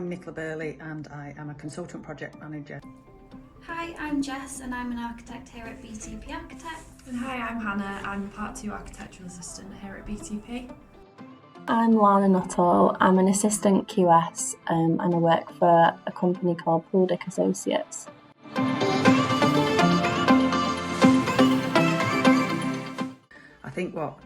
I'm Nicola Burley and I am a consultant project manager. Hi, I'm Jess and I'm an architect here at BTP Architects. And hi, I'm Hannah. I'm Part 2 architectural assistant here at BTP. I'm Lana Nuttall. I'm an assistant QS and I work for a company called Pooldick Associates. I think what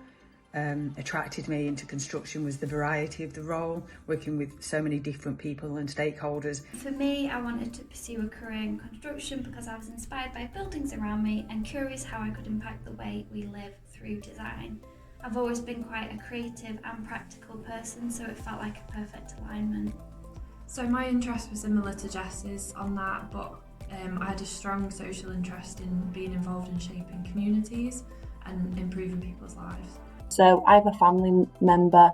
attracted me into construction was the variety of the role, working with so many different people and stakeholders. For me, I wanted to pursue a career in construction because I was inspired by buildings around me and curious how I could impact the way we live through design. I've always been quite a creative and practical person, so it felt like a perfect alignment. So my interests were similar to Jess's on that, but I had a strong social interest in being involved in shaping communities and improving people's lives. So I have a family member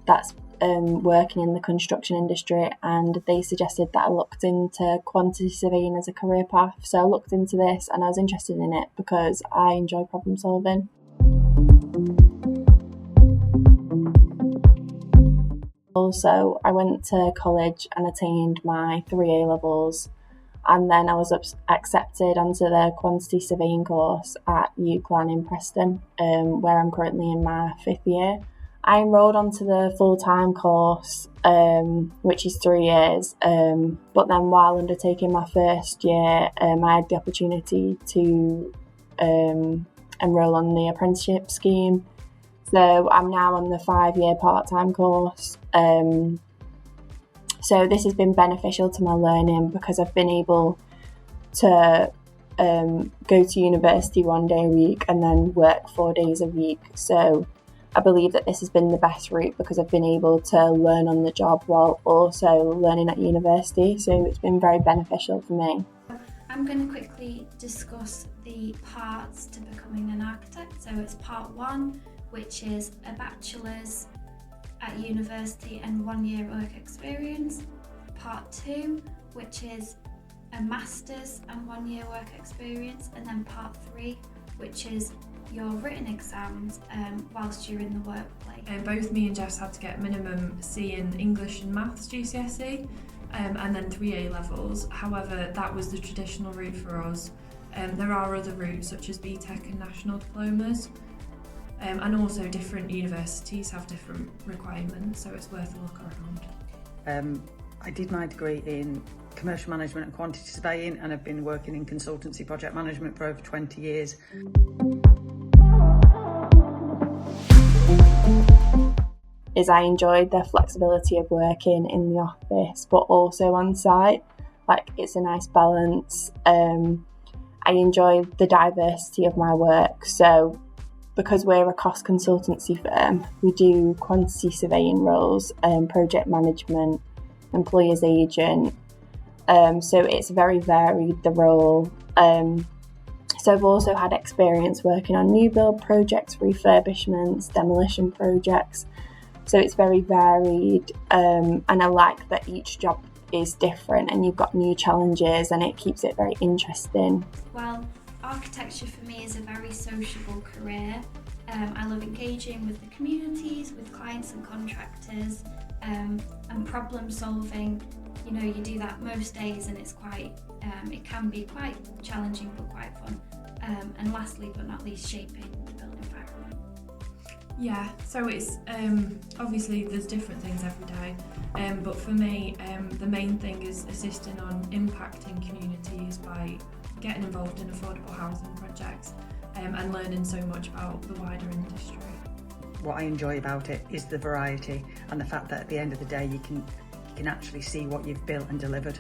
that's working in the construction industry, and they suggested that I looked into quantity surveying as a career path. So I looked into this and I was interested in it because I enjoy problem solving. Also, I went to college and attained my 3 A-levels, and then I was accepted onto the quantity surveying course at UCLan in Preston, where I'm currently in my 5th year. I enrolled onto the full-time course, which is 3 years, but then while undertaking my first year, I had the opportunity to enrol on the apprenticeship scheme. So I'm now on the 5-year part-time course. So this has been beneficial to my learning because I've been able to go to university 1 day a week and then work 4 days a week. So I believe that this has been the best route because I've been able to learn on the job while also learning at university. So it's been very beneficial for me. I'm going to quickly discuss the parts to becoming an architect. So it's part 1, which is a bachelor's at university and 1 year work experience. Part 2, which is a master's and 1 year work experience. And then part 3, which is your written exams whilst you're in the workplace. Both me and Jess had to get minimum C in English and Maths GCSE and then 3 A-levels. However, that was the traditional route for us. There are other routes such as BTEC and national diplomas. And also different universities have different requirements, so it's worth a look around. I did my degree in commercial management and quantity surveying, and I've been working in consultancy project management for over 20 years. I enjoyed the flexibility of working in the office but also on site. Like, it's a nice balance. I enjoy the diversity of my work. So because we're a cost consultancy firm, we do quantity surveying roles, project management, employer's agent. So it's very varied, the role. So I've also had experience working on new build projects, refurbishments, demolition projects. So it's very varied, and I like that each job is different and you've got new challenges, and it keeps it very interesting. Well, architecture for me is a very sociable career. I love engaging with the communities, with clients and contractors, and problem solving. You know, you do that most days and it's quite, it can be quite challenging but quite fun. And lastly but not least, shaping the built environment. Yeah, so it's obviously there's different things every day, but for me the main thing is assisting on impacting communities by getting involved in affordable housing projects and learning so much about the wider industry. What I enjoy about it is the variety and the fact that at the end of the day you can actually see what you've built and delivered.